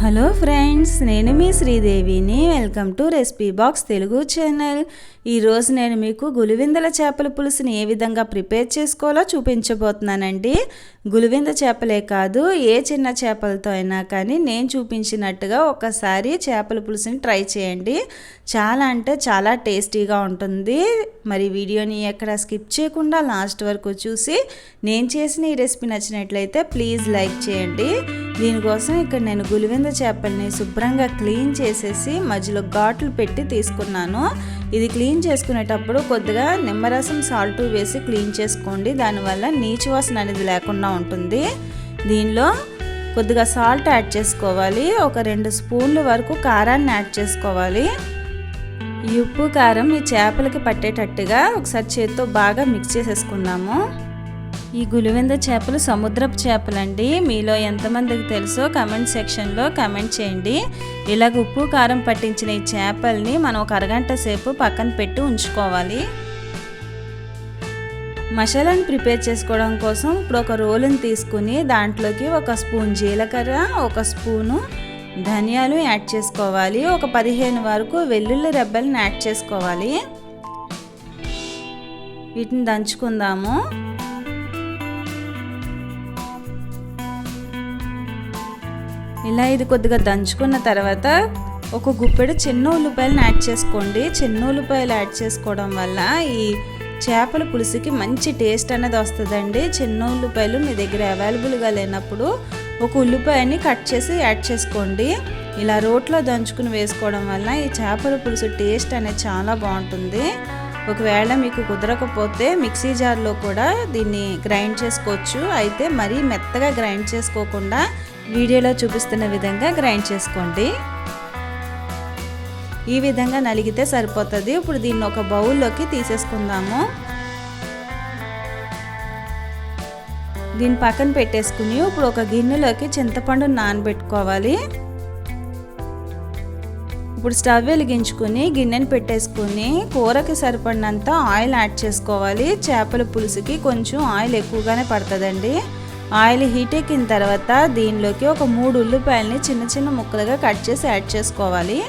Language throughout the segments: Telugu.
హలో ఫ్రెండ్స్, నేను మీ శ్రీదేవిని. Welcome to recipe box Telugu channel. ఈరోజు నేను మీకు గులివిందల చేపల పులుసుని ఏ విధంగా ప్రిపేర్ చేసుకోవాలో చూపించబోతున్నానండి. గులివింద చేపలే కాదు, ఏ చిన్న చేపలతో అయినా కానీ నేను చూపించినట్టుగా ఒకసారి చేపల పులుసుని ట్రై చేయండి. చాలా అంటే చాలా టేస్టీగా ఉంటుంది. మరి వీడియోని ఎక్కడ స్కిప్ చేయకుండా లాస్ట్ వరకు చూసి నేను చేసిన ఈ రెసిపీ నచ్చినట్లయితే ప్లీజ్ లైక్ చేయండి. దీనికోసం ఇక్కడ నేను గులివింద చేపల్ని శుభ్రంగా క్లీన్ చేసేసి మధ్యలో ఘాట్లు పెట్టి తీసుకున్నాను. ఇది క్లీన్ చేసుకునేటప్పుడు కొద్దిగా నిమ్మరసం సాల్ట్ వేసి క్లీన్ చేసుకోండి. దానివల్ల నీచు వాసన అనేది లేకుండా ఉంటుంది. దీనిలో కొద్దిగా సాల్ట్ యాడ్ చేసుకోవాలి. ఒక 2 స్పూన్ల వరకు కారాన్ని యాడ్ చేసుకోవాలి. ఈ ఉప్పు కారం ఈ చేపలకి పట్టేటట్టుగా ఒకసారి చేత్తో బాగా మిక్స్ చేసేసుకుందాము. ఈ గులివింద చేపలు సముద్రపు చేపలండి. మీలో ఎంతమందికి తెలుసో కమెంట్ సెక్షన్లో కమెంట్ చేయండి. ఇలాగ ఉప్పు కారం పట్టించిన ఈ చేపల్ని మనం ఒక అరగంట సేపు పక్కన పెట్టి ఉంచుకోవాలి. మసాలాను ప్రిపేర్ చేసుకోవడం కోసం ఇప్పుడు ఒక రోలుని తీసుకుని దాంట్లోకి 1 స్పూన్ జీలకర్ర, 1 స్పూను ధనియాలు యాడ్ చేసుకోవాలి. ఒక 15 వరకు వెల్లుల్లి రెబ్బల్ని యాడ్ చేసుకోవాలి. వీటిని దంచుకుందాము. ఇలా ఇది కొద్దిగా దంచుకున్న తర్వాత ఒక గుప్పెడు చిన్న ఉల్లిపాయలను యాడ్ చేసుకోండి. చిన్న ఉల్లిపాయలు యాడ్ చేసుకోవడం వల్ల ఈ చేపల పులుసుకి మంచి టేస్ట్ అనేది వస్తుందండి. చిన్న ఉల్లిపాయలు మీ దగ్గర అవైలబుల్గా లేనప్పుడు ఒక ఉల్లిపాయని కట్ చేసి యాడ్ చేసుకోండి. ఇలా రోట్లో దంచుకుని వేసుకోవడం వల్ల ఈ చేపల పులుసు టేస్ట్ అనేది చాలా బాగుంటుంది. ఒకవేళ మీకు కుదరకపోతే మిక్సీ జార్లో కూడా దీన్ని గ్రైండ్ చేసుకోవచ్చు. అయితే మరీ మెత్తగా గ్రైండ్ చేసుకోకుండా వీడియోలో చూపిస్తున్న విధంగా గ్రైండ్ చేసుకోండి. ఈ విధంగా నలిగితే సరిపోతుంది. ఇప్పుడు దీన్ని ఒక బౌల్లోకి తీసేసుకుందాము. దీన్ని పక్కన పెట్టేసుకుని ఇప్పుడు ఒక గిన్నెలోకి చింతపండు నానబెట్టుకోవాలి. ఇప్పుడు స్టవ్ వెలిగించుకుని గిన్నెని పెట్టేసుకుని కూరకి సరిపడినంత ఆయిల్ యాడ్ చేసుకోవాలి. చేపల పులుసుకి కొంచెం ఆయిల్ ఎక్కువగానే పడుతుందండి. ఆయిల్ హీట్ ఎక్కిన తర్వాత దీనిలోకి ఒక 3 ఉల్లిపాయలని చిన్న చిన్న ముక్కలుగా కట్ చేసి యాడ్ చేసుకోవాలి.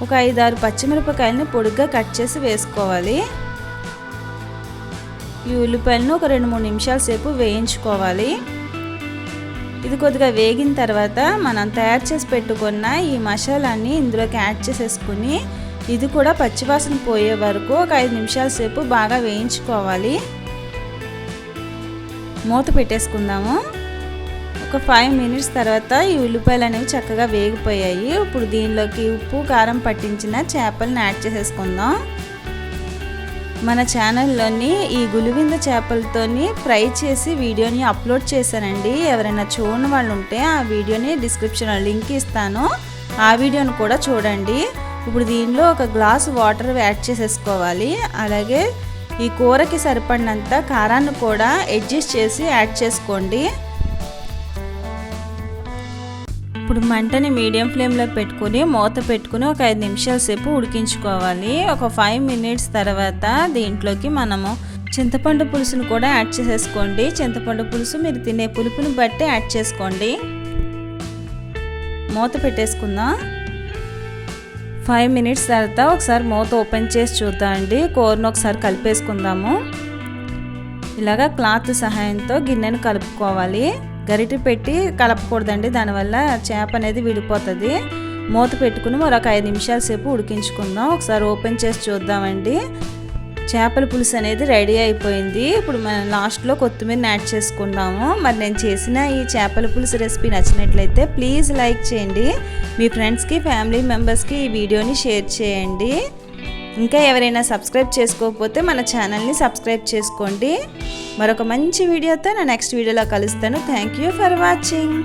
ఒక 5-6 పచ్చిమిరపకాయలని పొడిగా కట్ చేసి వేసుకోవాలి. ఈ ఉల్లిపాయలను ఒక 2-3 నిమిషాల సేపు వేయించుకోవాలి. ఇది కొద్దిగా వేగిన తర్వాత మనం తయారు చేసి పెట్టుకున్న ఈ మసాలాన్ని ఇందులోకి యాడ్ చేసేసుకుని ఇది కూడా పచ్చివాసన పోయే వరకు ఒక 5 నిమిషాల సేపు బాగా వేయించుకోవాలి. మూత పెట్టేసుకుందాము. ఒక 5 మినిట్స్ తర్వాత ఈ ఉల్లిపాయలు అనేవి చక్కగా వేగిపోయాయి. ఇప్పుడు దీనిలోకి ఉప్పు కారం పట్టించిన చేపలను యాడ్ చేసేసుకుందాం. మన ఛానల్లోని ఈ గులివింద చేపలతోని ఫ్రై చేసి వీడియోని అప్లోడ్ చేశానండి. ఎవరైనా చూడని వాళ్ళు ఉంటే ఆ వీడియోని డిస్క్రిప్షన్లో లింక్ ఇస్తాను. ఆ వీడియోని కూడా చూడండి. ఇప్పుడు దీనిలో ఒక గ్లాసు వాటర్ యాడ్ చేసేసుకోవాలి. అలాగే ఈ కూరకి సరిపడినంత కారాన్ని కూడా అడ్జస్ట్ చేసి యాడ్ చేసుకోండి. ఇప్పుడు మంటని మీడియం ఫ్లేమ్లో పెట్టుకుని మూత పెట్టుకుని ఒక 5 నిమిషాల సేపు ఉడికించుకోవాలి. ఒక 5 మినిట్స్ తర్వాత దీంట్లోకి మనము చింతపండు పులుసును కూడా యాడ్ చేసేసుకోండి. చింతపండు పులుసు మీరు తినే పులుపుని బట్టి యాడ్ చేసుకోండి. మూత పెట్టేసుకుందాం. 5 మినిట్స్ తర్వాత ఒకసారి మూత ఓపెన్ చేసి చూద్దామండి. కూరను ఒకసారి కలిపేసుకుందాము. ఇలాగా క్లాత్ సహాయంతో గిన్నెను కలుపుకోవాలి. గరిటె పెట్టి కలపకూడదండి, దానివల్ల చేప అనేది విడిపోతుంది. మూత పెట్టుకుని మరొక 5 నిమిషాల సేపు ఉడికించుకుందాం. ఒకసారి ఓపెన్ చేసి చూద్దామండి. చేపల పులుసు అనేది రెడీ అయిపోయింది. ఇప్పుడు మనం లాస్ట్లో కొత్తిమీరని యాడ్ చేసుకుందాము. మరి నేను చేసిన ఈ చేపల పులుసు రెసిపీ నచ్చినట్లయితే ప్లీజ్ లైక్ చేయండి. మీ ఫ్రెండ్స్కి, ఫ్యామిలీ మెంబర్స్కి ఈ వీడియోని షేర్ చేయండి. ఇంకా ఎవరైనా సబ్స్క్రైబ్ చేసుకోకపోతే మన ఛానల్ని సబ్స్క్రైబ్ చేసుకోండి. మరొక మంచి వీడియోతో నా నెక్స్ట్ వీడియోలో కలుస్తాను. Thank you for watching.